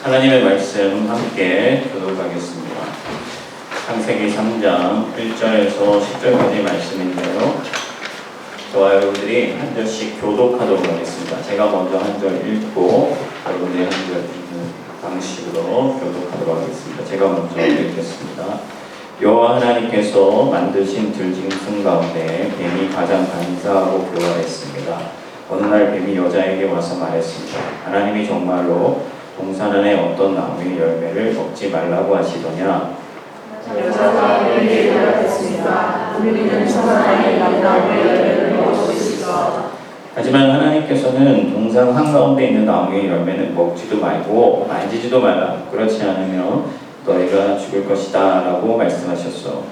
하나님의 말씀 함께 교독하겠습니다. 창세기 3장 1절에서 10절까지 말씀인데요. 저와 여러분들이 한 절씩 교독하도록 하겠습니다. 제가 먼저 한 절 읽고 여러분들이 한 절 읽는 방식으로 교독하도록 하겠습니다. 제가 먼저 읽겠습니다. 여호와 하나님께서 만드신 들짐승 가운데 뱀이 가장 간사하고 교활했습니다. 어느 날 뱀이 여자에게 와서 말했습니다. 하나님이 정말로 동산 안에 어떤 나무의 열매를 먹지 말라고 하시더냐? 여자가 뱀에게 대답했습니다. 우리는 동산 안에 나무의 열매를 먹을 수 있어. 하지만 하나님께서는 동산 한가운데 있는 나무의 열매는 먹지도 말고 만지지도 말라. 그렇지 않으면 너희가 죽을 것이다 라고 말씀하셨어.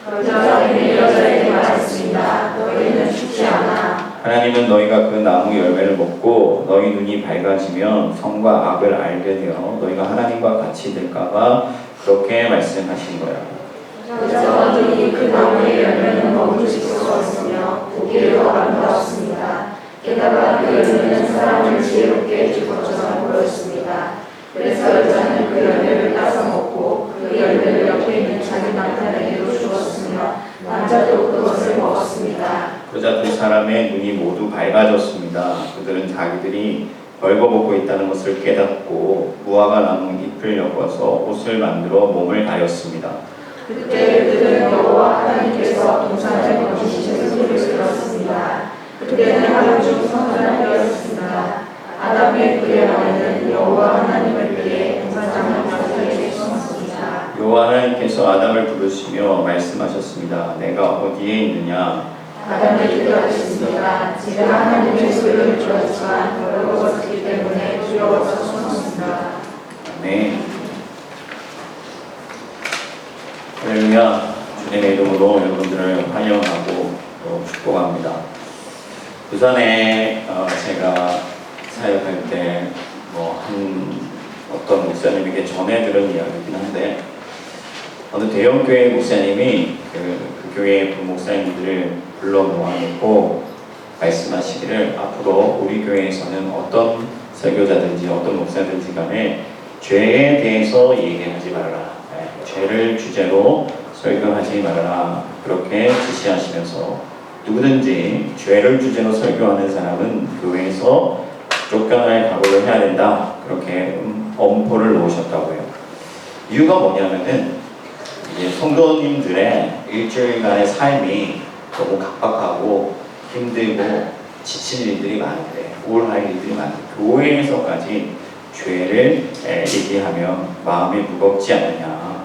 여자가 여자에게 말했습니다. 너희는 죽지 않아. 하나님은 너희가 그 나무 열매를 먹고 너희 눈이 밝아지면 선과 악을 알게 되어 너희가 하나님과 같이 될까봐 그렇게 말씀하신 거야. 여자가 눈이 그 나무의 열매는 먹을 수 없으며 보기에도 아름다웠습니다. 게다가 그 열매는 사람을 지혜롭게 해줄 것처럼 보였습니다. 그래서 여자는 그 열매를 따서 먹고 그 열매를 옆에 있는 자기 남편에게도 주었으며 남자도 그것을 먹었습니다. 그러자 두 사람의 눈이 모두 밝아졌습니다. 그들은 자기들이 벌거벗고 있다는 것을 깨닫고 무화과 나무 잎을 엮어서 옷을 만들어 몸을 가렸습니다. 그때 그들은 여호와 하나님께서 동산을 거주시는 소리를 들었습니다. 그때는 하루 중 성전을 되었습니다. 아담의 그의 아내는 여호와 하나님을 위해 동산장을 만들게 심었습니다. 여호와 하나님께서 아담을 부르시며 말씀하셨습니다. 내가 어디에 있느냐? 아담이 대답했습니다. 제가 하나님의 소리를 들었지만 벌거벗었기 때문에 두려워서 숨었습니다. 아멘. 할렐루야. 주님의 이름으로 여러분들을 환영하고 축복합니다. 부산에 제가 사역할 때 어떤 목사님에게 전해 들은 이야기이긴 한데 어느 대형 교회 목사님이 그 교회의 부목사님들을 불러 모아놓고 말씀하시기를 앞으로 우리 교회에서는 어떤 설교자든지 어떤 목사든지 간에 죄에 대해서 얘기하지 말아라. 죄를 주제로 설교하지 말아라. 그렇게 지시하시면서 누구든지 죄를 주제로 설교하는 사람은 교회에서 쫓겨날 각오를 해야 된다. 그렇게 엄포를 놓으셨다고 해요. 이유가 뭐냐면은 이제 성도님들의 일주일간의 삶이 너무 각박하고 힘들고 지친 일들이 많은데 우울할 일들이 많은데 교회에서까지 죄를 얘기하면 마음이 무겁지 않느냐.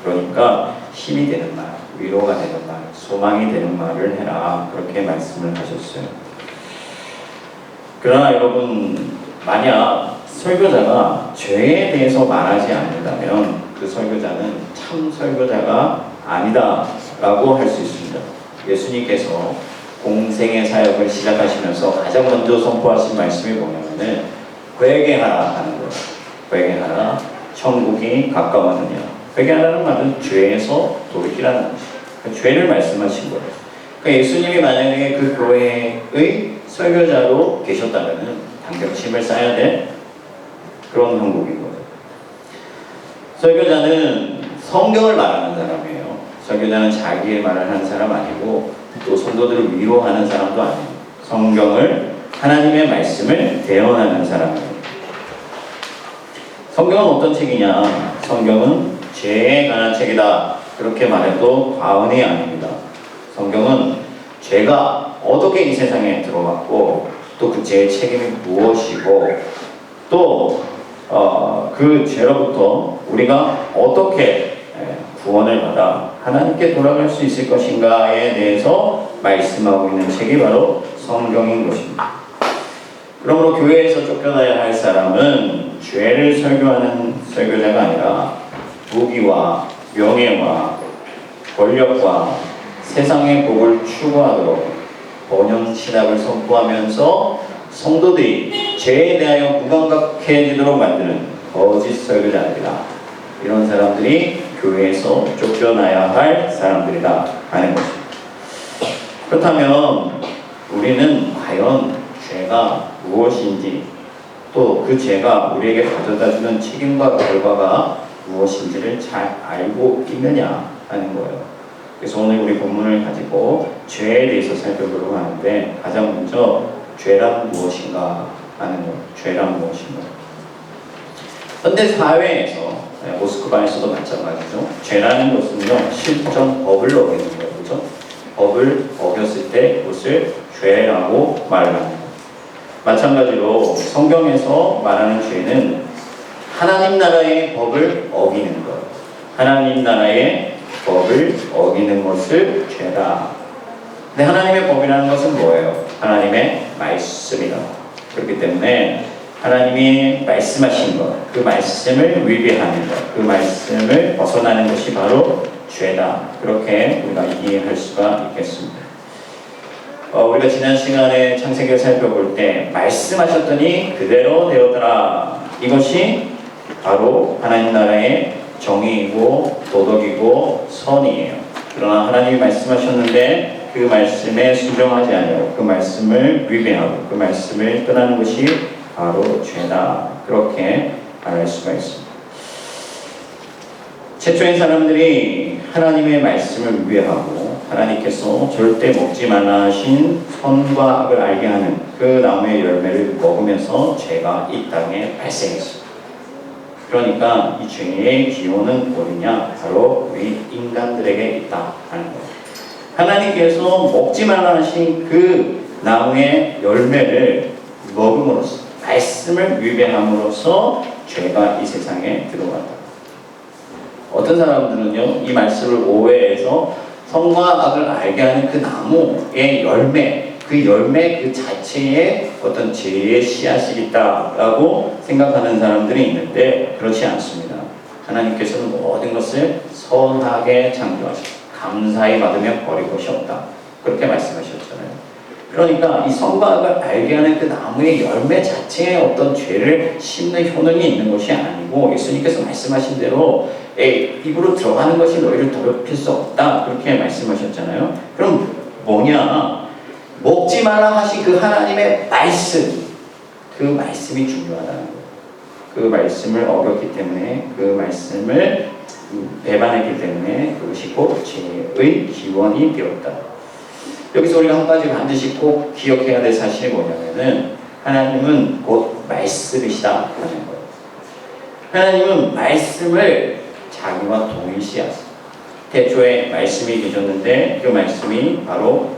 그러니까 힘이 되는 말, 위로가 되는 말, 소망이 되는 말을 해라. 그렇게 말씀을 하셨어요. 그러나 여러분, 만약 설교자가 죄에 대해서 말하지 않는다면 그 설교자는 참 설교자가 아니다 라고 할 수 있습니다. 예수님께서 공생의 사역을 시작하시면서 가장 먼저 선포하신 말씀이 뭐냐면은 회개하라 하는 거예요. 회개하라, 천국이 가까웠느냐. 회개하라는 말은 죄에서 돌이키라는 것이죠. 그러니까 죄를 말씀하신 거예요. 그러니까 예수님이 만약에 그 교회의 설교자로 계셨다면 당경심을 쌓아야 될 그런 형국인 거예요. 설교자는 성경을 말하는 사람이에요. 설교자는 자기의 말을 하는 사람 아니고 또 성도들을 위로하는 사람도 아니에요. 성경을, 하나님의 말씀을 대언하는 사람이에요. 성경은 어떤 책이냐? 성경은 죄에 관한 책이다. 그렇게 말해도 과언이 아닙니다. 성경은 죄가 어떻게 이 세상에 들어왔고 또 그 죄의 책임이 무엇이고 또 그 죄로부터 우리가 어떻게 구원을 받아 하나님께 돌아갈 수 있을 것인가에 대해서 말씀하고 있는 책이 바로 성경인 것입니다. 그러므로 교회에서 쫓겨나야 할 사람은 죄를 설교하는 설교자가 아니라 부귀와 명예와 권력과 세상의 복을 추구하도록 번영 신학을 선포하면서 성도들이 죄에 대하여 무감각해지도록 만드는 거짓 설교자들이다. 이런 사람들이 교회에서 쫓겨나야 할 사람들이다 하는 것입니다. 그렇다면 우리는 과연 죄가 무엇인지 또 그 죄가 우리에게 가져다주는 책임과 결과가 무엇인지를 잘 알고 있느냐 하는 거예요. 그래서 오늘 우리 본문을 가지고 죄에 대해서 살펴보려고 하는데, 가장 먼저 죄란 무엇인가 하는 거예요. 죄란 무엇인가. 현대 사회에서, 모스크바에서도 마찬가지죠. 죄라는 것은요, 실전 법을 어기는 거예요. 그렇죠? 법을 어겼을 때 그것을 죄라고 말을 합니다. 마찬가지로 성경에서 말하는 죄는 하나님 나라의 법을 어기는 것, 하나님 나라의 법을 어기는 것을 죄다. 근데 하나님의 법이라는 것은 뭐예요? 하나님의 말씀이다. 그렇기 때문에 하나님이 말씀하신 것, 그 말씀을 위배하는 것, 그 말씀을 벗어나는 것이 바로 죄다. 그렇게 우리가 이해할 수가 있겠습니다. 우리가 지난 시간에 창세기를 살펴볼 때 말씀하셨더니 그대로 되었더라. 이것이 바로 하나님 나라의 정의이고 도덕이고 선이에요. 그러나 하나님이 말씀하셨는데 그 말씀에 순종하지 아니하고 그 말씀을 위배하고 그 말씀을 떠나는 것이 바로 죄다. 그렇게 말할 수가 있습니다. 최초의 사람들이 하나님의 말씀을 위배하고 하나님께서 절대 먹지 말라 하신 선과 악을 알게 하는 그 나무의 열매를 먹으면서 죄가 이 땅에 발생했습니다. 그러니까 이 죄의 기원은 어디냐? 바로 우리 인간들에게 있다 하는 거예요. 하나님께서 먹지 말라 하신 그 나무의 열매를 먹음으로써, 말씀을 위배함으로써 죄가 이 세상에 들어왔다. 어떤 사람들은요, 이 말씀을 오해해서 선과 악을 알게 하는 그 나무의 열매, 그 열매 그 자체에 어떤 죄의 씨앗이 있다라고 생각하는 사람들이 있는데, 그렇지 않습니다. 하나님께서는 모든 것을 선하게 창조하시고 감사히 받으며 버릴 것이 없다. 그렇게 말씀하셨잖아요. 그러니까 이 선과 악을 알게 하는 그 나무의 열매 자체에 어떤 죄를 심는 효능이 있는 것이 아니고, 예수님께서 말씀하신 대로 입으로 들어가는 것이 너희를 더럽힐 수 없다. 그렇게 말씀하셨잖아요. 그럼 뭐냐? 먹지 말라 하신 그 하나님의 말씀, 그 말씀이 중요하다는 거예요. 그 말씀을 어겼기 때문에, 그 말씀을 배반했기 때문에 그것이 곧 죄의 기원이 되었다. 여기서 우리가 한 가지 반드시 꼭 기억해야 될 사실이 뭐냐면은, 하나님은 곧 말씀이시다 하는 거예요. 하나님은 말씀을 자기와 동일시하세요. 태초에 말씀이 계셨는데 그 말씀이 바로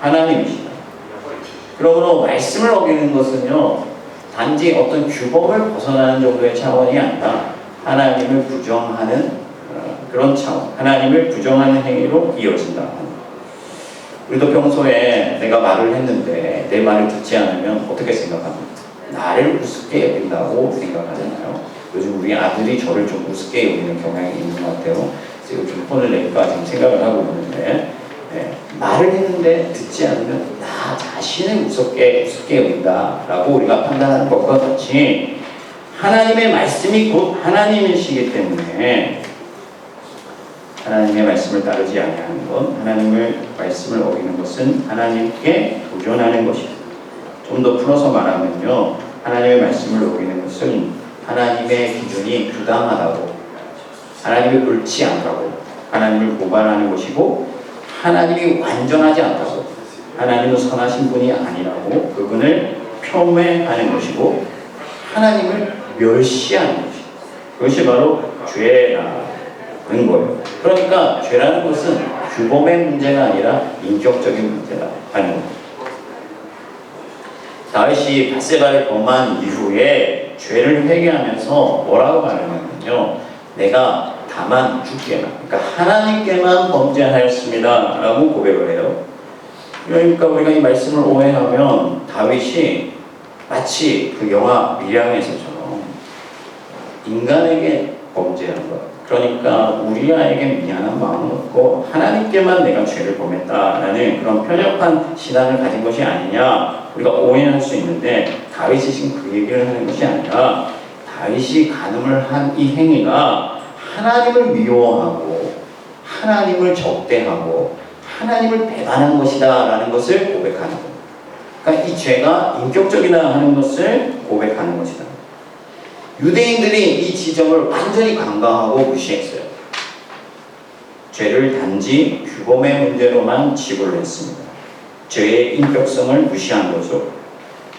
하나님이시다. 그러므로 말씀을 어기는 것은요, 단지 어떤 규범을 벗어나는 정도의 차원이 아니라 하나님을 부정하는 그런 차원, 하나님을 부정하는 행위로 이어진다. 우리도 평소에 내가 말을 했는데 내 말을 듣지 않으면 어떻게 생각합니까? 나를 우습게 여긴다고 생각하잖아요. 요즘 우리 아들이 저를 좀 우습게 여기는 경향이 있는 것 같아요. 그래서 좀 혼을 낼까 지금 생각을 하고 있는데, 말을 했는데 듣지 않으면 나 자신을 우습게 여긴다라고 우리가 판단하는 것과 같이, 하나님의 말씀이 곧 하나님이시기 때문에 하나님의 말씀을 따르지 아니하는 것, 하나님의 말씀을 어기는 것은 하나님께 도전하는 것입니다. 좀 더 풀어서 말하면요, 하나님의 말씀을 어기는 것은 하나님의 기준이 부당하다고, 하나님이 옳지 않다고, 하나님을 고발하는 것이고, 하나님이 완전하지 않다고, 하나님은 선하신 분이 아니라고 그분을 폄훼하는 것이고, 하나님을 멸시하는 것이고, 그것이 바로 죄라는 거예요. 그러니까 죄라는 것은 규범의 문제가 아니라 인격적인 문제다 하는 거예요. 다윗이 밧세바를 범한 이후에 죄를 회개하면서 뭐라고 말하냐면요, 내가 다만 주께만, 그러니까 하나님께만 범죄하였습니다 라고 고백을 해요. 그러니까 우리가 이 말씀을 오해하면 다윗이 마치 그 영화 미량에서처럼 인간에게 범죄한 것, 그러니까 우리아에게 미안한 마음은 없고 하나님께만 내가 죄를 범했다라는 그런 편협한 신앙을 가진 것이 아니냐, 우리가 오해할 수 있는데, 다윗이 지금 그 얘기를 하는 것이 아니라 다윗이 간음을 한 이 행위가 하나님을 미워하고 하나님을 적대하고 하나님을 배반한 것이다 라는 것을 고백하는 겁니다. 그러니까 이 죄가 인격적이다 하는 것을 고백하는 것이다. 유대인들이 이 지점을 완전히 간과하고 무시했어요. 죄를 단지 규범의 문제로만 지불을 했습니다. 죄의 인격성을 무시한 거죠.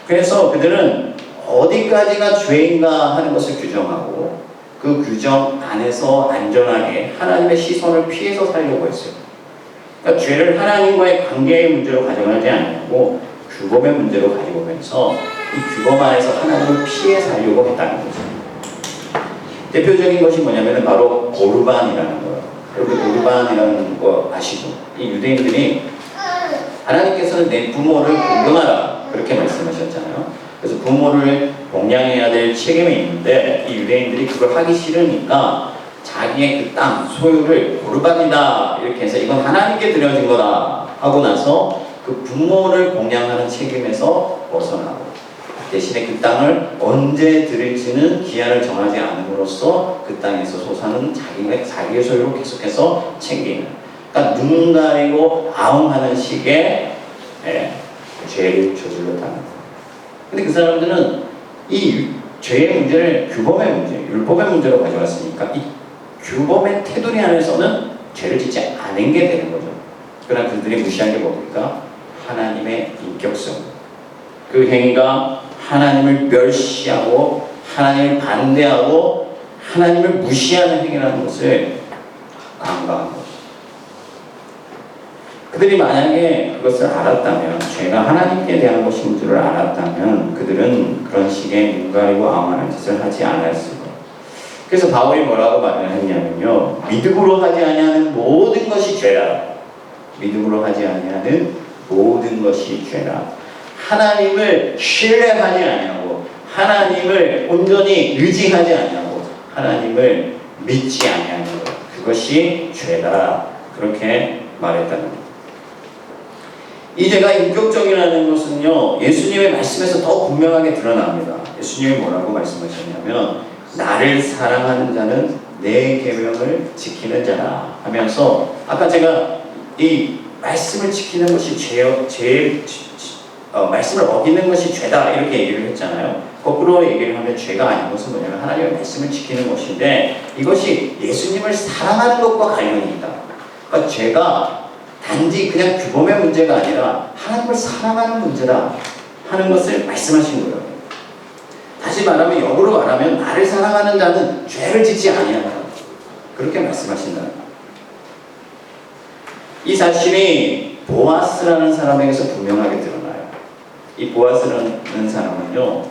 그래서 그들은 어디까지가 죄인가 하는 것을 규정하고 그 규정 안에서 안전하게 하나님의 시선을 피해서 살려고 했어요. 그러니까 죄를 하나님과의 관계의 문제로 가져가지 않고 규범의 문제로 가지고 오면서 이 규범 안에서 하나님을 피해 살려고 했다는 거죠. 대표적인 것이 뭐냐면 바로 고르반이라는 거예요. 여러분 고르반이라는 거 아시죠? 이 유대인들이 하나님께서는 내 부모를 공경하라 그렇게 말씀하셨잖아요. 그래서 부모를 봉양해야 될 책임이 있는데 이 유대인들이 그걸 하기 싫으니까 자기의 그 땅 소유를 고르반이다 이렇게 해서 이건 하나님께 드려진 거다 하고 나서 그 부모를 봉양하는 책임에서 벗어나고 대신에 그 땅을 언제 드릴지는 기한을 정하지 않음으로써 그 땅에서 솟아는 자기의 소유로 계속해서 챙기는, 그러니까 눈 가리고 아웅하는 식의 죄를 저질렀다는 거예요. 근데 그 사람들은 이 죄의 문제를 규범의 문제, 율법의 문제로 가져왔으니까 이 규범의 테두리 안에서는 죄를 짓지 않은 게 되는 거죠. 그러나 그들이 무시한 게 뭡니까? 하나님의 인격성. 그 행위가 하나님을 멸시하고 하나님을 반대하고 하나님을 무시하는 행위라는 것을 간과한 거죠. 그들이 만약에 그것을 알았다면, 죄가 하나님께 대한 것인 줄을 알았다면 그들은 그런 식의 눈 가리고 아웅하는 짓을 하지 않았을 거예요. 그래서 바울이 뭐라고 말을 했냐면요, 믿음으로 하지 아니하는 모든 것이 죄라. 믿음으로 하지 아니하는 모든 것이 죄라. 하나님을 신뢰하지 아니하고 하나님을 온전히 의지하지 아니하고 하나님을 믿지 아니하는 것, 그것이 죄다. 그렇게 말했다는 것. 이 죄가 인격적이라는 것은요, 예수님의 말씀에서 더 분명하게 드러납니다. 예수님이 뭐라고 말씀하셨냐면 나를 사랑하는 자는 내 계명을 지키는 자라 하면서, 아까 제가 이 말씀을 지키는 것이 말씀을 어기는 것이 죄다 이렇게 얘기를 했잖아요. 거꾸로 얘기를 하면 죄가 아닌 것은 뭐냐면 하나님의 말씀을 지키는 것인데 이것이 예수님을 사랑하는 것과 관련이 있다. 그러니까 죄가 단지 그냥 규범의 문제가 아니라 하나님을 사랑하는 문제다 하는 것을 말씀하신 거예요. 다시 말하면, 역으로 말하면 나를 사랑하는 자는 죄를 짓지 아니한다, 그렇게 말씀하신다. 이 사실이 보아스라는 사람에게서 분명하게 드러나요. 이 보아스라는 사람은요,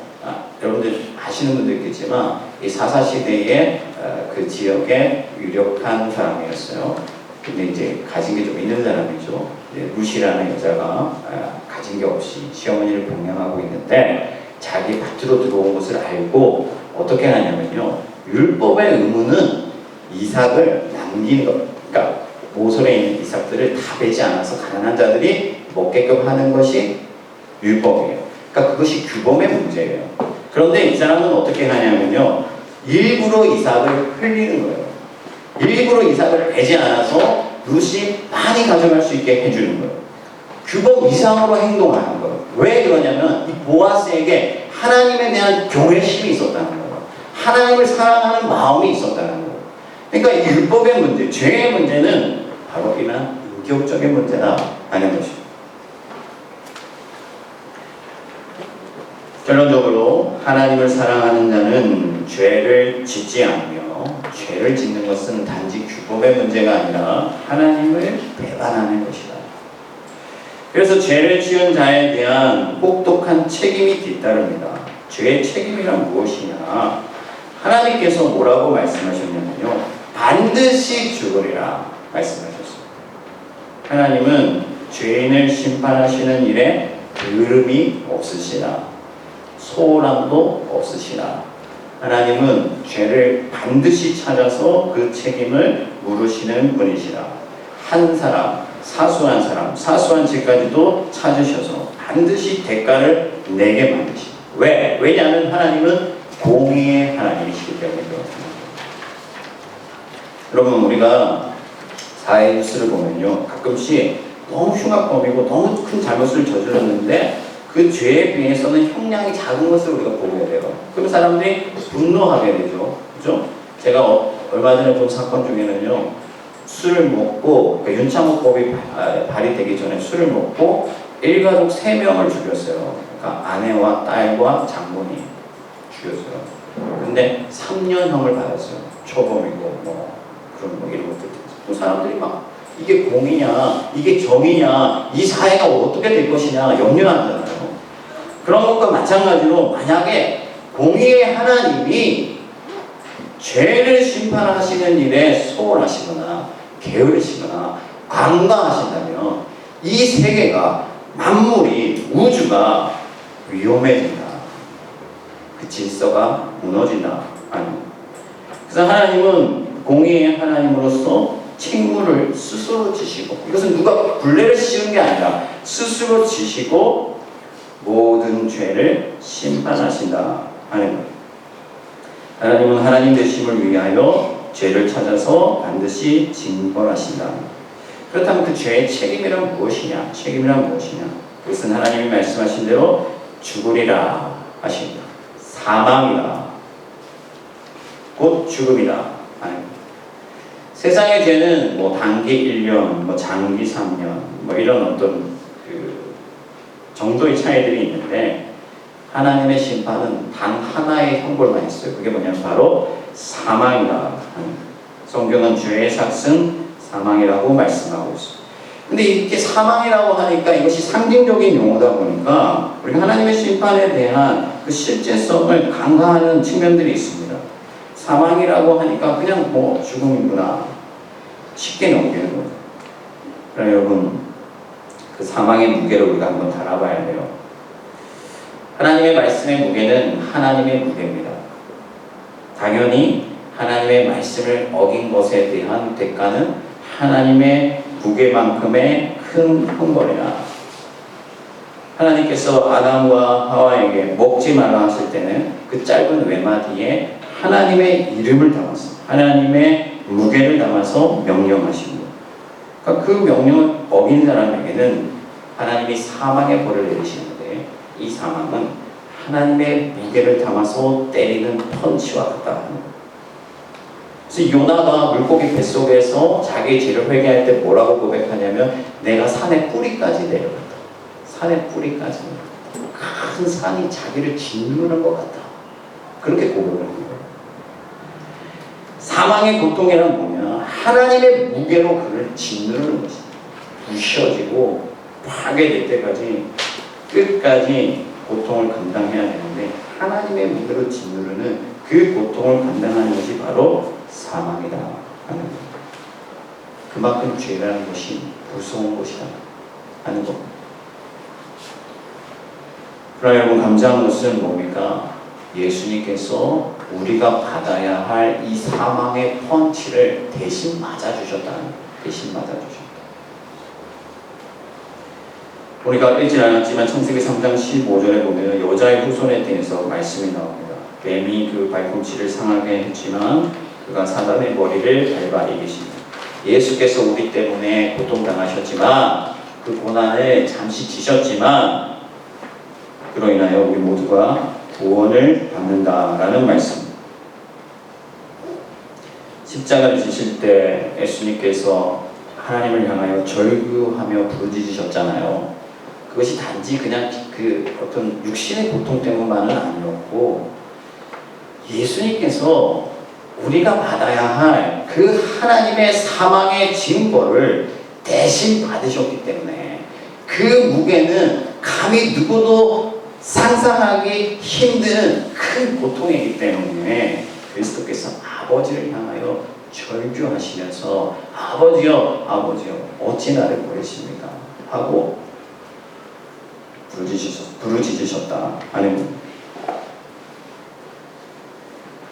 여러분들 아시는 분도 있겠지만 이 사사시대의 그 지역의 유력한 사람이었어요. 근데 이제 가진 게 좀 있는 사람이죠. 루시라는 여자가 가진 게 없이 시어머니를 봉양하고 있는데 자기 밭으로 들어온 것을 알고 어떻게 하냐면요, 율법의 의무는 이삭을 남기는 것, 그러니까 모설에 있는 이삭들을 다 베지 않아서 가난한 자들이 먹게끔 하는 것이 율법이에요. 그러니까 그것이 규범의 문제예요. 그런데 이 사람은 어떻게 하냐면요, 일부러 이삭을 흘리는 거예요. 일부러 이삭을 베지 않아서 룻이 많이 가져갈 수 있게 해주는 거예요. 규범 이상으로 행동하는 거예요. 왜 그러냐면 이 보아스에게 하나님에 대한 경외심이 있었다는 거예요. 하나님을 사랑하는 마음이 있었다는 거예요. 그러니까 이 율법의 문제, 죄의 문제는 바로 이런 인격적인 문제다 하는 것입니다. 결론적으로 하나님을 사랑하는 자는 죄를 짓지 않으며, 죄를 짓는 것은 단지 규범의 문제가 아니라 하나님을 배반하는 것이다. 그래서 죄를 지은 자에 대한 혹독한 책임이 뒤따릅니다. 죄의 책임이란 무엇이냐? 하나님께서 뭐라고 말씀하셨냐면요, 반드시 죽으리라 말씀하셨습니다. 하나님은 죄인을 심판하시는 일에 그름이 없으시라, 소홀함도 없으시라. 하나님은 죄를 반드시 찾아서 그 책임을 물으시는 분이시라. 한 사람, 사소한 죄까지도 찾으셔서 반드시 대가를 내게 만드시라. 왜? 왜냐하면 하나님은 공의의 하나님이시기 때문에 그렇습니다. 여러분, 우리가 사회 뉴스를 보면요, 가끔씩 너무 흉악범이고 너무 큰 잘못을 저질렀는데 그 죄에 비해서는 형량이 작은 것을 우리가 보게 돼요. 그럼 사람들이 분노하게 되죠. 그죠? 제가 얼마 전에 본 사건 중에는요, 술을 먹고, 그러니까 윤창호법이 발의되기 전에 술을 먹고 일가족 3명을 죽였어요. 그러니까 아내와 딸과 장모님 죽였어요. 근데 3년형을 받았어요. 초범이고 그런 이런 것들. 또 사람들이 막 이게 공이냐, 이게 정이냐, 이 사회가 어떻게 될 것이냐 염려하잖아요. 그런 것과 마찬가지로 만약에 공의의 하나님이 죄를 심판하시는 일에 소홀하시거나 게으르시거나 관가하신다면 이 세계가, 만물이, 우주가 위험해진다. 그 질서가 무너진다. 아니. 그래서 하나님은 공의의 하나님으로서 책무를 스스로 지시고, 이것은 누가 굴레를 씌우는 게 아니라 스스로 지시고 모든 죄를 심판하신다 하는 거예요. 하나님은 하나님 되심을 위하여 죄를 찾아서 반드시 징벌하신다. 그렇다면 그 죄의 책임이란 무엇이냐? 책임이란 무엇이냐? 그것은 하나님이 말씀하신 대로 죽으리라 하십니다. 사망이다. 곧 죽음이다. 세상의 죄는 단기 1년, 장기 3년, 이런 어떤 정도의 차이들이 있는데, 하나님의 심판은 단 하나의 형벌만 있어요. 그게 뭐냐면 바로 사망이다. 성경은 죄의 삭슨 사망이라고 말씀하고 있어요. 근데 이렇게 사망이라고 하니까 이것이 상징적인 용어다 보니까 우리가 하나님의 심판에 대한 그 실제성을 간과하는 측면들이 있습니다. 사망이라고 하니까 그냥 죽음이구나 쉽게 넘기는 거죠. 그러나 여러분, 그 사망의 무게를 우리가 한번 달아봐야 돼요. 하나님의 말씀의 무게는 하나님의 무게입니다. 당연히 하나님의 말씀을 어긴 것에 대한 대가는 하나님의 무게만큼의 큰 형벌이다. 하나님께서 아담과 하와에게 먹지 말라 하실 때는 그 짧은 외마디에 하나님의 이름을 담아서, 하나님의 무게를 담아서 명령하십니다. 그러니까 그 명령을 어긴 사람에게는 하나님이 사망의 벌을 내리시는데, 이 사망은 하나님의 무게를 담아서 때리는 펀치와 같다 하는 거예요. 그래서 요나가 물고기 뱃속에서 자기의 죄를 회개할 때 뭐라고 고백하냐면, 내가 산의 뿌리까지 내려갔다. 산의 뿌리까지 내려갔다. 큰 산이 자기를 짓누르는 것 같다. 그렇게 고백을 합니다. 사망의 고통이란 뭐냐? 하나님의 무게로 그를 짓누르는 것입니다. 부셔지고 파괴될 때까지 끝까지 고통을 감당해야 되는데, 하나님의 무게로 짓누르는 그 고통을 감당하는 것이 바로 사망이다 하는 겁니다. 그만큼 죄라는 것이 무서운 것이다 하는 겁니다. 그러나 여러분, 감사한 것은 뭡니까? 예수님께서 우리가 받아야 할 이 사망의 펀치를 대신 맞아주셨다는 거예요. 대신 맞아주셨다. 우리가 읽지 않았지만 창세기 3장 15절에 보면 여자의 후손에 대해서 말씀이 나옵니다. 뱀이 그 발꿈치를 상하게 했지만 그가 사단의 머리를 밟아 이기십니다. 예수께서 우리 때문에 고통당하셨지만 그 고난을 잠시 지셨지만 그로 인하여 우리 모두가 구원을 받는다라는 말씀. 십자가를 지실 때 예수님께서 하나님을 향하여 절규하며 부르짖으셨잖아요. 그것이 단지 그냥 그 어떤 육신의 고통 때문만은 아니었고, 예수님께서 우리가 받아야 할 그 하나님의 사망의 징벌을 대신 받으셨기 때문에 그 무게는 감히 누구도 상상하기 힘든 큰 고통이기 때문에 그리스도께서 아버지를 향하여 절규하시면서 아버지여, 아버지여, 어찌 나를 버리십니까? 하고 부르짖으셨다 하는 겁니다.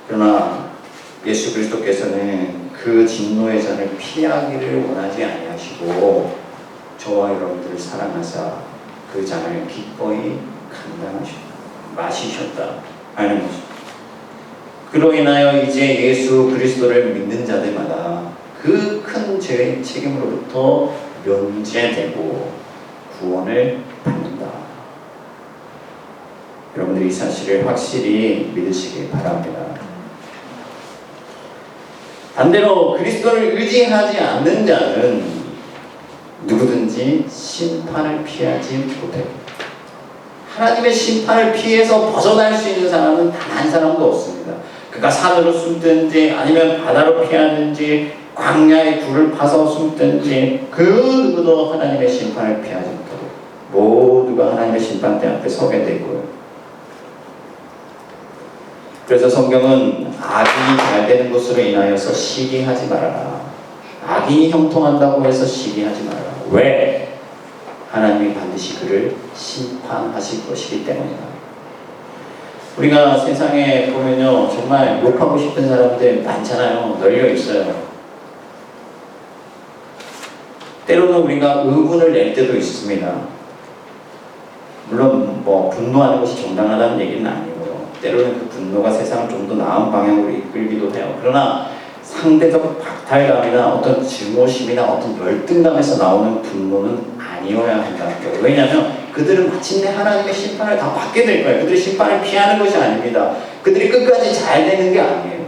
그러나 예수 그리스도께서는 그 진노의 잔을 피하기를 원하지 아니하시고 저와 여러분들을 사랑하사 그 잔을 기꺼이 감당하셨다, 마시셨다 하는 것입니다. 그로 인하여 이제 예수 그리스도를 믿는 자들마다 그 큰 죄의 책임으로부터 면제되고 구원을 받는다. 여러분들이 이 사실을 확실히 믿으시길 바랍니다. 반대로 그리스도를 의지하지 않는 자는 누구든지 심판을 피하지 못해요. 하나님의 심판을 피해서 벗어날 수 있는 사람은 단 한 사람도 없습니다. 그가 산으로 숨든지 아니면 바다로 피하든지 광야의 굴을 파서 숨든지 그 누구도 하나님의 심판을 피하지 못하고 모두가 하나님의 심판대 앞에 서게 되고요. 그래서 성경은 악인이 잘 되는 것으로 인하여서 시기하지 말아라. 악인이 형통한다고 해서 시기하지 말아라. 왜? 하나님이 반드시 그를 심판하실 것이기 때문이다. 우리가 세상에 보면요, 정말 욕하고 싶은 사람들 많잖아요. 널려 있어요. 때로는 우리가 의문을 낼 때도 있습니다. 물론 분노하는 것이 정당하다는 얘기는 아니고요. 때로는 그 분노가 세상을 좀 더 나은 방향으로 이끌기도 해요. 그러나 상대적 박탈감이나 어떤 증오심이나 어떤 열등감에서 나오는 분노는 아니어야 한다는 거예요. 왜냐하면 그들은 마침내 하나님의 심판을 다 받게 될 거예요. 그들이 심판을 피하는 것이 아닙니다. 그들이 끝까지 잘 되는 게 아니에요.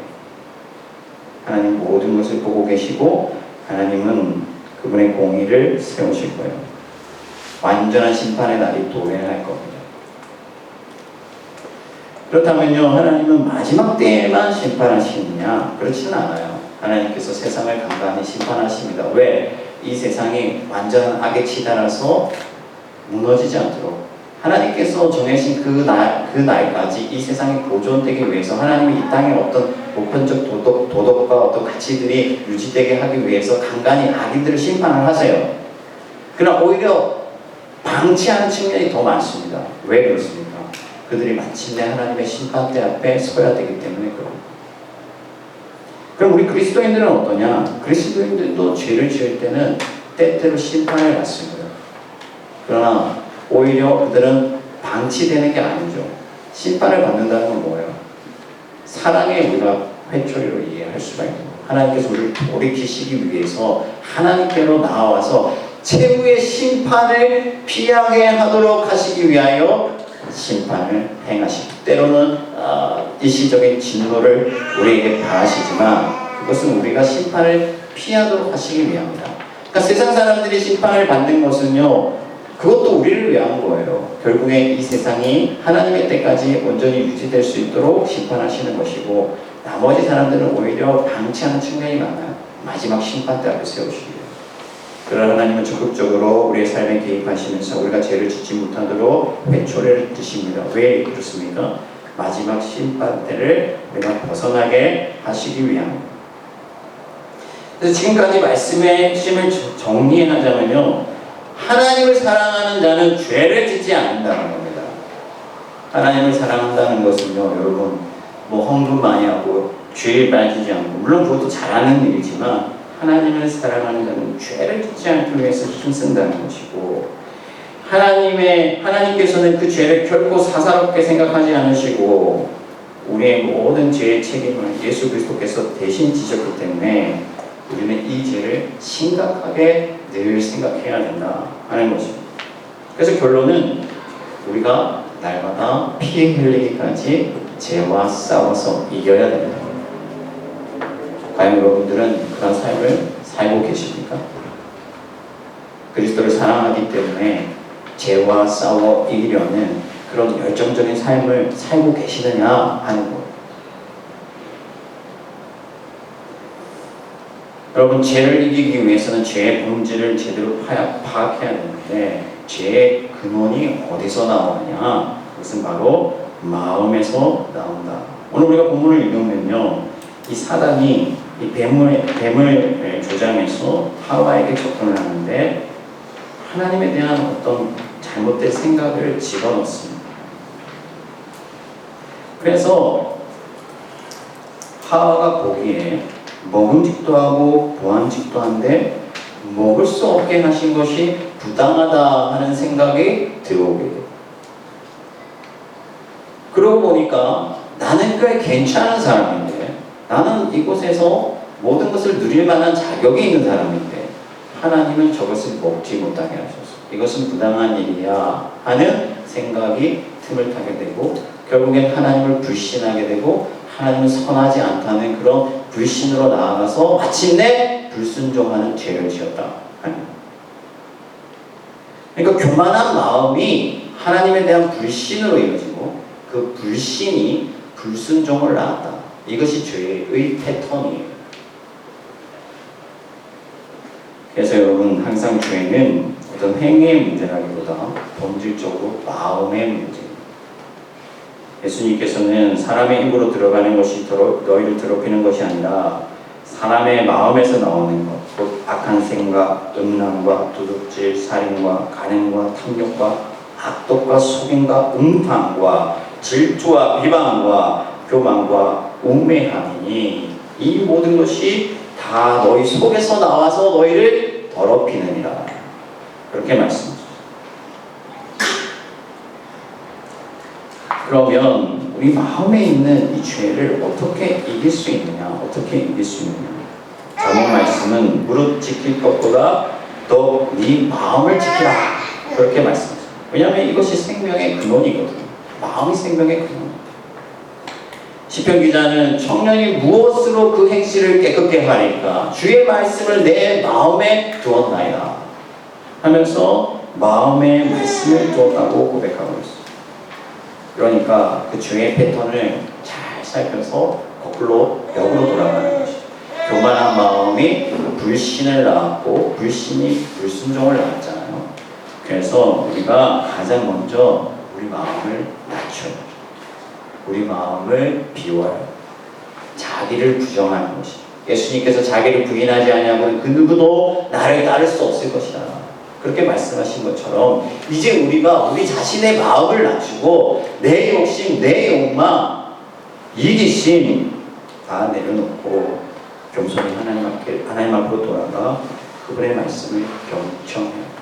하나님 모든 것을 보고 계시고 하나님은 그분의 공의를 세우실 거예요. 완전한 심판의 날이 도래할 겁니다. 그렇다면요, 하나님은 마지막 때에만 심판하시느냐? 그렇지는 않아요. 하나님께서 세상을 간간히 심판하십니다. 왜? 이 세상이 완전한 악에 치달아서 무너지지 않도록 하나님께서 정해진 그 날까지 이 세상이 보존되기 위해서 하나님이 이 땅에 어떤 보편적 도덕과 어떤 가치들이 유지되게 하기 위해서 간간히 악인들을 심판을 하세요. 그러나 오히려 방치하는 측면이 더 많습니다. 왜 그렇습니까? 그들이 마침내 하나님의 심판대 앞에 서야 되기 때문에 그럽니다. 그럼 우리 그리스도인들은 어떠냐? 그리스도인들도 죄를 지을 때는 때때로 심판을 받습니다. 그러나 오히려 그들은 방치되는 게 아니죠. 심판을 받는다는 건 뭐예요? 사랑의 우리가 회초리로 이해할 수가 있는 거예요. 하나님께서 우리를 돌이키시기 위해서 하나님께로 나와서 최후의 심판을 피하게 하도록 하시기 위하여 심판을 행하시고 때로는 일시적인 진노를 우리에게 바라시지만 그것은 우리가 심판을 피하도록 하시기 위함이다. 그러니까 세상 사람들이 심판을 받는 것은요, 그것도 우리를 위한 거예요. 결국에 이 세상이 하나님의 때까지 온전히 유지될 수 있도록 심판하시는 것이고 나머지 사람들은 오히려 방치하는 측면이 많아요. 마지막 심판대 앞에 세우시기 위해. 그러나 하나님은 적극적으로 우리의 삶에 개입하시면서 우리가 죄를 짓지 못하도록 회초리를 드십니다. 왜 그렇습니까? 마지막 심판대를 우리가 벗어나게 하시기 위함입니다. 그래서 지금까지 말씀의 핵심을 정리하자면요, 하나님을 사랑하는 자는 죄를 짓지 않는다는 겁니다. 하나님을 사랑한다는 것은요, 여러분, 헌금 많이 하고 죄에 빠지지 않고, 물론 그것도 잘하는 일이지만 하나님을 사랑하는 자는 죄를 짓지 않기 위해서 힘쓴다는 것이고, 하나님께서는 그 죄를 결코 사사롭게 생각하지 않으시고 우리의 모든 죄의 책임을 예수 그리스도께서 대신 지셨기 때문에 우리는 이 죄를 심각하게 늘 생각해야 된다 하는 것입니다. 그래서 결론은 우리가 날마다 피 흘리기까지 죄와 싸워서 이겨야 됩니다. 과연 여러분들은 그런 삶을 살고 계십니까? 그리스도를 사랑하기 때문에 죄와 싸워 이기려는 그런 열정적인 삶을 살고 계시느냐 하는 것. 여러분, 죄를 이기기 위해서는 죄의 본질을 제대로 파악해야 되는데 죄의 근원이 어디서 나오느냐? 그것은 바로 마음에서 나온다. 오늘 우리가 본문을 읽으면요, 이 사단이 이 뱀을 조장해서 하와에게 접근을 하는데 하나님에 대한 어떤 잘못된 생각을 집어넣습니다. 그래서 하와가 보기에 먹음직도 하고 보암직도 한데 먹을 수 없게 하신 것이 부당하다 하는 생각이 들어오게 돼요. 그러고 보니까 나는 꽤 괜찮은 사람인데, 나는 이곳에서 모든 것을 누릴 만한 자격이 있는 사람인데 하나님은 저것을 먹지 못하게 하셔서 이것은 부당한 일이야 하는 생각이 틈을 타게 되고 결국엔 하나님을 불신하게 되고 하나님은 선하지 않다는 그런 불신으로 나아가서 마침내 불순종하는 죄를 지었다. 그러니까 교만한 마음이 하나님에 대한 불신으로 이어지고 그 불신이 불순종을 낳았다. 이것이 죄의 패턴이에요. 그래서 여러분 항상 죄는 어떤 행위의 문제라기보다 본질적으로 마음의 문제입니다. 예수님께서는 사람의 입으로 들어가는 것이 너희를 더럽히는 것이 아니라 사람의 마음에서 나오는 것, 곧 악한 생각, 음란과 도둑질, 살인과 간행과 탐욕과 악독과 속임과 음탕과 질투와 비방과 교만과 우매함이니 이 모든 것이 다 너희 속에서 나와서 너희를 더럽히느니라. 그렇게 말씀하셨습니다. 그러면 우리 마음에 있는 이 죄를 어떻게 이길 수 있느냐? 어떻게 이길 수 있느냐? 자목 말씀은 무릇 지킬 것보다 더 네 마음을 지키라. 그렇게 말씀하셨습니다. 왜냐하면 이것이 생명의 근원이거든요. 마음이 생명의 근원. 시편 기자는 청년이 무엇으로 그 행실을 깨끗게 하리까? 주의 말씀을 내 마음에 두었나이다. 하면서 마음에 말씀을 두었다고 고백하고 있어요. 그러니까 그 죄의 패턴을 잘 살펴서 거꾸로 역으로 돌아가는 것이죠. 교만한 마음이 불신을 낳았고 불신이 불순종을 낳았잖아요. 그래서 우리가 가장 먼저 우리 마음을 낮춰요. 우리 마음을 비워요. 자기를 부정하는 것이. 예수님께서 자기를 부인하지 아니하고는 그 누구도 나를 따를 수 없을 것이다. 그렇게 말씀하신 것처럼 이제 우리가 우리 자신의 마음을 낮추고 내 욕심, 내 욕망, 이기심 다 내려놓고 겸손히 하나님 앞으로 돌아가 그분의 말씀을 경청해요.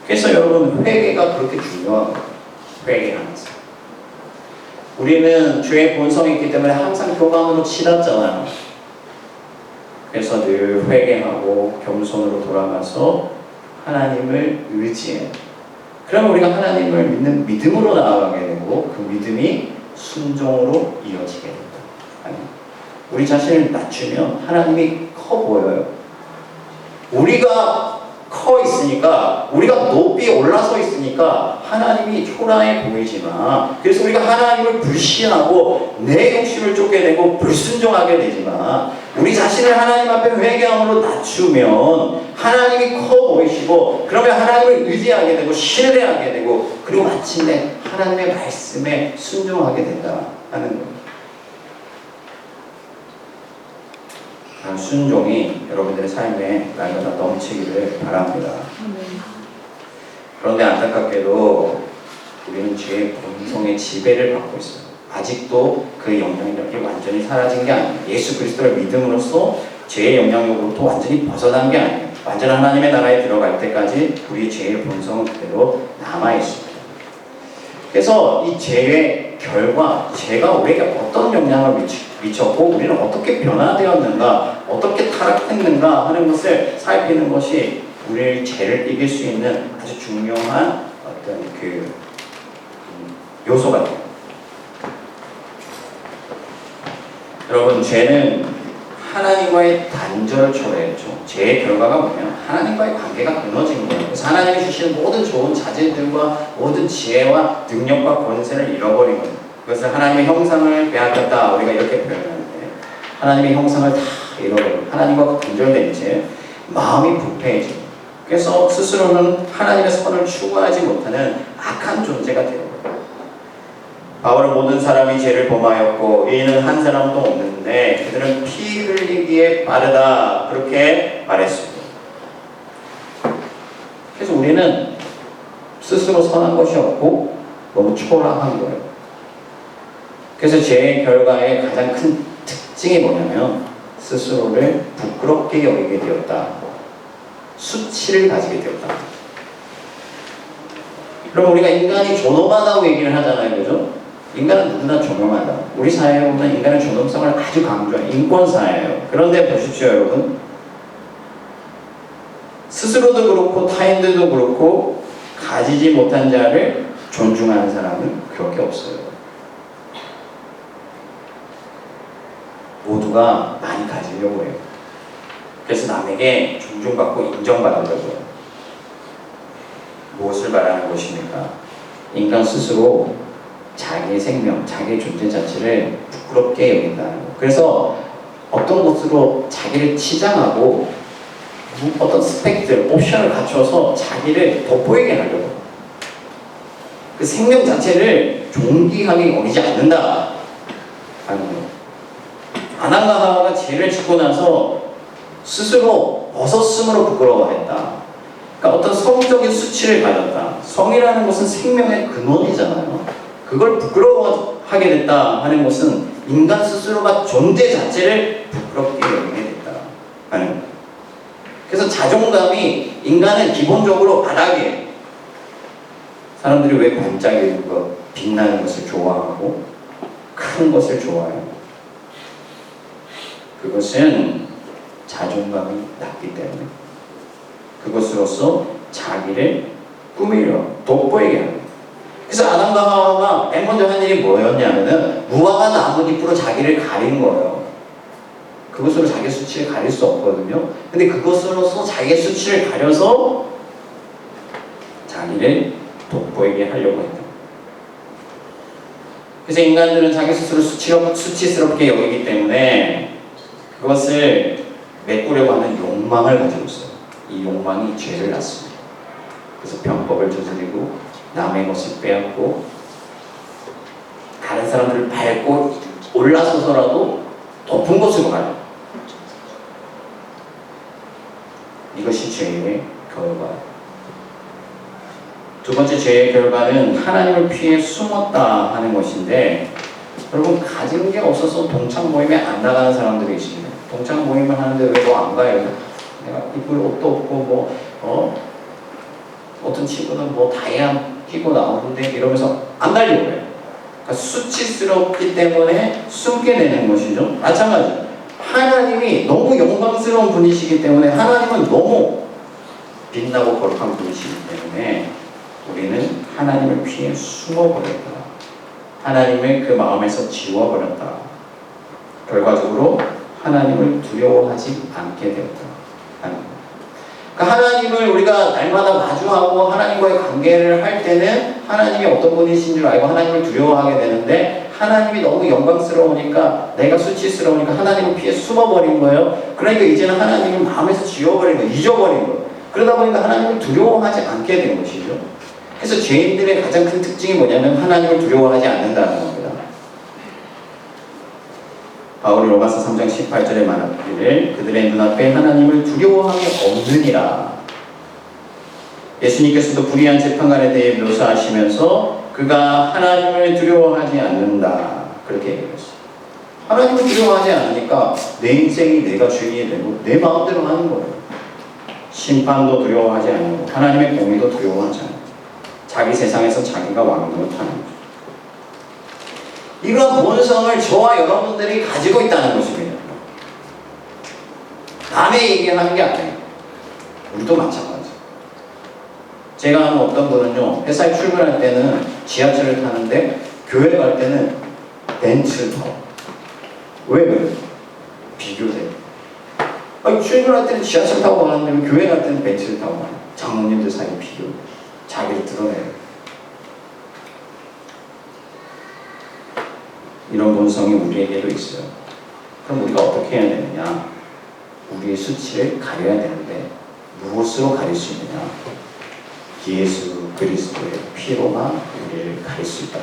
그래서 여러분 회개가 그렇게 중요하거든요. 회개하면서 우리는 죄의 본성이 있기 때문에 항상 교만으로 치닫잖아요. 그래서 늘 회개하고 겸손으로 돌아가서 하나님을 의지해요. 그러면 우리가 하나님을 믿는 믿음으로 나아가게 되고 그 믿음이 순종으로 이어지게 됩니다. 우리 자신을 낮추면 하나님이 커 보여요. 우리가 커 있으니까, 우리가 높이 올라서 있으니까 하나님이 초라해 보이지만, 그래서 우리가 하나님을 불신하고 내 욕심을 쫓게 되고 불순종하게 되지만, 우리 자신을 하나님 앞에 회개함으로 낮추면 하나님이 커 보이시고, 그러면 하나님을 의지하게 되고 신뢰하게 되고, 그리고 마침내 하나님의 말씀에 순종하게 된다 하는 겁니다. 순종이 여러분들의 삶에 날마다 넘치기를 바랍니다. 그런데 안타깝게도 우리는 죄의 본성의 지배를 받고 있어요. 아직도 그 영향력이 완전히 사라진 게 아니에요. 예수 그리스도를 믿음으로써 죄의 영향력으로부터 완전히 벗어난 게 아니에요. 완전한 하나님의 나라에 들어갈 때까지 우리 죄의 본성은 그대로 남아있습니다. 그래서 이 죄의 결과, 죄가 우리에게 어떤 영향을 미쳤고 우리는 어떻게 변화되었는가, 어떻게 타락했는가 하는 것을 살피는 것이 우리의 죄를 이길 수 있는 아주 중요한 어떤 그 요소가 돼요. 여러분, 죄는 하나님과의 단절을 초래했죠. 죄의 결과가 뭐냐면 하나님과의 관계가 끊어진 거예요. 그래서 하나님이 주시는 모든 좋은 자질들과 모든 지혜와 능력과 권세를 잃어버린 거예요. 그것을 하나님의 형상을 빼앗겼다, 우리가 이렇게 표현하는데, 하나님의 형상을 다 잃어버리고 하나님과 단절된 채 마음이 부패해지고, 그래서 스스로는 하나님의 선을 추구하지 못하는 악한 존재가 되어버려요. 바울은 모든 사람이 죄를 범하였고 의인은 한 사람도 없는데 그들은 피 흘리기에 빠르다, 그렇게 말했습니다. 그래서 우리는 스스로 선한 것이 없고 너무 초라한 거예요. 그래서 죄의 결과의 가장 큰 특징이 뭐냐면 스스로를 부끄럽게 여기게 되었다, 수치를 가지게 되었다. 그럼 우리가 인간이 존엄하다고 얘기를 하잖아요, 그죠? 인간은 누구나 존엄하다. 우리 사회에 보면 인간의 존엄성을 아주 강조해요. 인권사회예요. 그런데 보십시오, 여러분. 스스로도 그렇고 타인들도 그렇고 가지지 못한 자를 존중하는 사람은 그렇게 없어요. 모두가 많이 가지려고 해요. 그래서 남에게 존중받고 인정받으려고 해요. 무엇을 말하는 것입니까? 인간 스스로 자기의 생명, 자기의 존재 자체를 부끄럽게 여긴다는 것. 그래서 어떤 것으로 자기를 치장하고 어떤 스펙들, 옵션을 갖춰서 자기를 돋보이게 하려고. 그 생명 자체를 존귀하게 여기지 않는다 하는 거예요. 아담과 하와가 죄를 짓고 나서 스스로 벗었음으로 부끄러워했다. 그러니까 어떤 성적인 수치를 가졌다. 성이라는 것은 생명의 근원이잖아요. 그걸 부끄러워하게 됐다 하는 것은 인간 스스로가 존재 자체를 부끄럽게 여기게 됐다 하는 거예요. 그래서 자존감이 인간은 기본적으로 바닥이에요. 사람들이 왜 반짝이는 것, 빛나는 것을 좋아하고 큰 것을 좋아해요? 그것은 자존감이 낮기 때문에 그것으로서 자기를 꾸미려 돋보이게 하는 거예요. 그래서 아담과 하와가 맨 먼저 한 일이 뭐였냐면은 무화과 나뭇잎으로 자기를 가린 거예요. 그것으로 자기 수치를 가릴 수 없거든요. 근데 그것으로서 자기의 수치를 가려서 자기를 돋보이게 하려고 했다. 그래서 인간들은 자기 스스로 수치스럽게 여기기 때문에 그것을 메꾸려고 하는 욕망을 가지고 있어요. 이 욕망이 죄를 낳습니다. 그래서 병법을 저지르고 남의 것을 빼앗고 다른 사람들을 밟고 올라서서라도 높은 곳으로 가요. 이것이 죄의 결과예요. 두 번째 죄의 결과는 하나님을 피해 숨었다 하는 것인데, 여러분 가진 게 없어서 동창 모임에 안 나가는 사람들이 있습니다. 동창 모임을 하는데 왜 너 안 가요? 내가 입을 옷도 없고 어떤 친구는 다이아 끼고 나오는데 이러면서 안 가려고 해요. 그러니까 수치스럽기 때문에 숨게 되는 것이죠. 마찬가지. 하나님이 너무 영광스러운 분이시기 때문에, 하나님은 너무 빛나고 거룩한 분이시기 때문에 우리는 하나님을 피해 숨어버렸다. 하나님을 그 마음에서 지워버렸다. 결과적으로 하나님을 두려워하지 않게 되었다. 그러니까 하나님을 우리가 날마다 마주하고 하나님과의 관계를 할 때는 하나님이 어떤 분이신 줄 알고 하나님을 두려워하게 되는데, 하나님이 너무 영광스러우니까, 내가 수치스러우니까 하나님을 피해 숨어버린 거예요. 그러니까 이제는 하나님을 마음에서 지워버린 거예요. 잊어버린 거예요. 그러다 보니까 하나님을 두려워하지 않게 된 것이죠. 그래서 죄인들의 가장 큰 특징이 뭐냐면 하나님을 두려워하지 않는다는 겁니다. 바울이 로마서 3장 18절에 말하기를 그들의 눈앞에 하나님을 두려워함이 없느니라. 예수님께서도 불의한 재판관에 대해 묘사하시면서 그가 하나님을 두려워하지 않는다 그렇게 얘기했어요. 하나님을 두려워하지 않으니까 내 인생이 내가 주인이 되고 내 마음대로 하는 거예요. 심판도 두려워하지 않고 하나님의 공의도 두려워하지 않고 자기 세상에서 자기가 왕노릇하는 거죠. 이러한 본성을 저와 여러분들이 가지고 있다는 것입니다. 남의 얘기하는 게 아니에요. 우리도 마찬가지. 제가 아는 어떤 분은요, 회사에 출근할 때는 지하철을 타는데 교회 갈 때는 벤츠를 타요. 왜 그래요? 비교돼요. 아니, 출근할 때는 지하철 타고 가는데 교회 갈 때는 벤츠를 타고 가요. 장로님들 사이 비교. 자기를 드러내요. 이런 본성이 우리에게도 있어요. 그럼 우리가 어떻게 해야 되느냐? 우리의 수치를 가려야 되는데 무엇으로 가릴 수 있느냐? 예수 그리스도의 피로만 우리를 가릴 수 있다.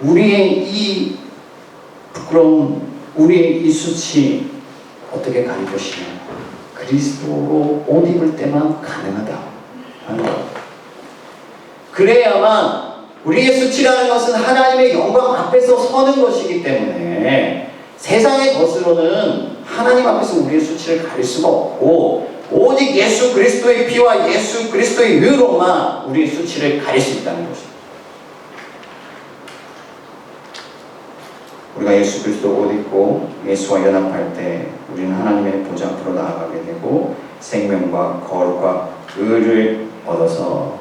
우리의 이 부끄러움, 우리의 이 수치 어떻게 가릴 것이냐? 그리스도로 옷 입을 때만 가능하다. 그래야만 우리의 수치라는 것은 하나님의 영광 앞에서 서는 것이기 때문에 세상의 것으로는 하나님 앞에서 우리의 수치를 가릴 수가 없고, 오직 예수 그리스도의 피와 예수 그리스도의 의로만 우리의 수치를 가릴 수 있다는 것입니다. 우리가 예수 그리스도 옷 입고 예수와 연합할 때 우리는 하나님의 보좌 앞으로 나아가게 되고 생명과 거룩과 의를 얻어서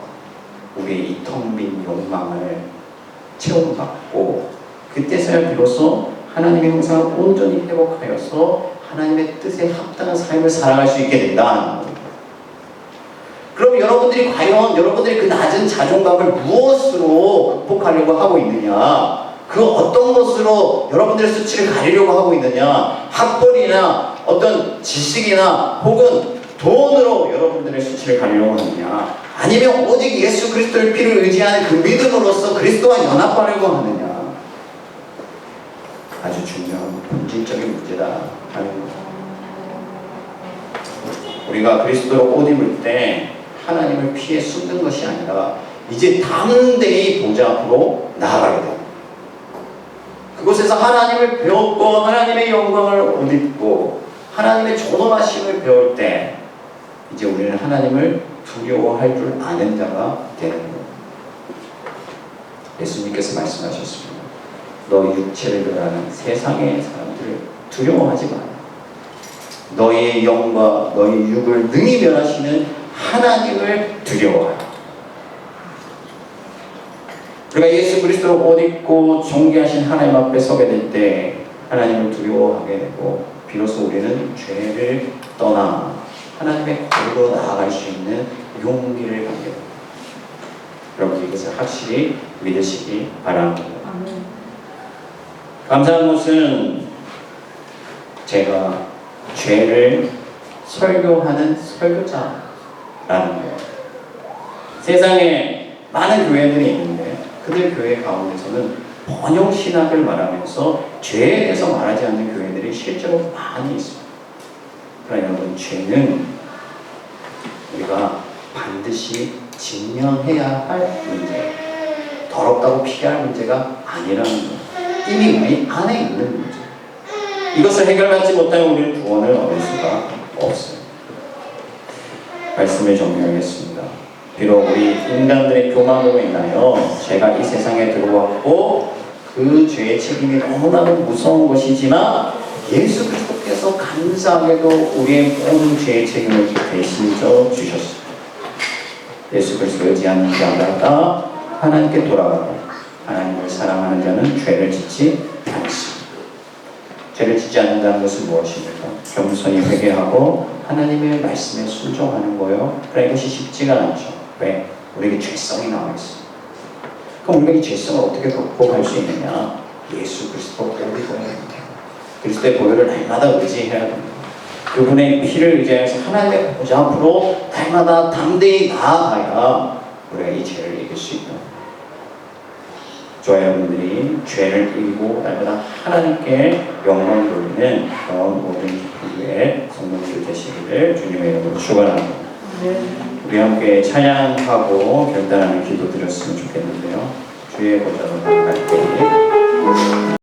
우리의 이 텅 빈 욕망을 채움받고 그때서야 비로소 하나님의 형상을 온전히 회복하여서 하나님의 뜻에 합당한 삶을 살아갈 수 있게 된다. 그럼 여러분들이 과연 여러분들이 그 낮은 자존감을 무엇으로 극복하려고 하고 있느냐? 그 어떤 것으로 여러분들의 수치를 가리려고 하고 있느냐? 학벌이나 어떤 지식이나 혹은 돈으로 여러분들의 수치를 가리려고 하느냐? 아니면 오직 예수 그리스도의 피를 의지하는 그 믿음으로써 그리스도와 연합하려고 하느냐? 아주 중요한 본질적인 문제다 하는 거죠. 우리가 그리스도로 옷 입을 때 하나님을 피해 숨는 것이 아니라 이제 담대히 보좌 앞으로 나아가게 됩니다. 그곳에서 하나님을 배웠고 하나님의 영광을 옷 입고 하나님의 존엄하심을 배울 때 이제 우리는 하나님을 두려워할 줄 아는 자가 되는 거예요. 예수님께서 말씀하셨습니다. 너 육체를 멸하는 세상의 사람들을 두려워하지 마라. 너희의 영과 너희 육을 능히 멸하시는 하나님을 두려워하라. 우리가 예수 그리스도로 옷 입고 존귀하신 하나님 앞에 서게 될 때 하나님을 두려워하게 되고 비로소 우리는 죄를 떠나 하나님의 거리로 나아갈 수 있는 용기를 갖게 됩니다. 여러분 이것을 확실히 믿으시기 바랍니다. 감사한 것은 제가 죄를 설교하는 설교자라는 거예요. 세상에 많은 교회들이 있는데 그들 교회 가운데서는 번영신학을 말하면서 죄에 대해서 말하지 않는 교회들이 실제로 많이 있습니다. 그러나 여러분 죄는 우리가 반드시 직면해야 할 문제, 더럽다고 피할 문제가 아니라는 거예요. 이미 우리 안에 있는 문제. 이것을 해결하지 못하면 우리는 구원을 얻을 수가 없어요. 말씀을 정리하겠습니다. 비록 우리 인간들의 교만으로 인하여 죄가 이 세상에 들어왔고 그 죄의 책임이 너무나도 무서운 것이지만 예수 그리스도께서 감사하게도 우리의 모든 죄의 책임을 대신져 주셨습니다. 예수 그리스도 의지하는 자마다 하나님께 돌아가고 하나님을 사랑하는 자는 죄를 짓지 않습니다. 죄를 짓지 않는다는 것은 무엇입니까? 겸손히 회개하고 하나님의 말씀에 순종하는 거예요. 그러나 이것이 쉽지가 않죠. 왜? 우리에게 죄성이 나와 있어요. 그럼 우리가 이 죄성을 어떻게 극복할 수 있느냐? 예수 그리스도 보혈을 입어야 됩니다. 그리스도의 보혈을 날마다 의지해야 됩니다. 그분의 피를 의지해서 하나님의 보좌 앞으로 날마다 담대히 나아가야 우리가 이 죄를 이길 수 있다. 저와 여러분들이 죄를 이기고 날마다 하나님께 영광 돌리는 그런 모든 기쁨의 성도들 되시기를 주님의 이름으로 축원합니다. 우리 함께 찬양하고 결단하는 기도 드렸으면 좋겠는데요. 주의 보좌로 나아갈 때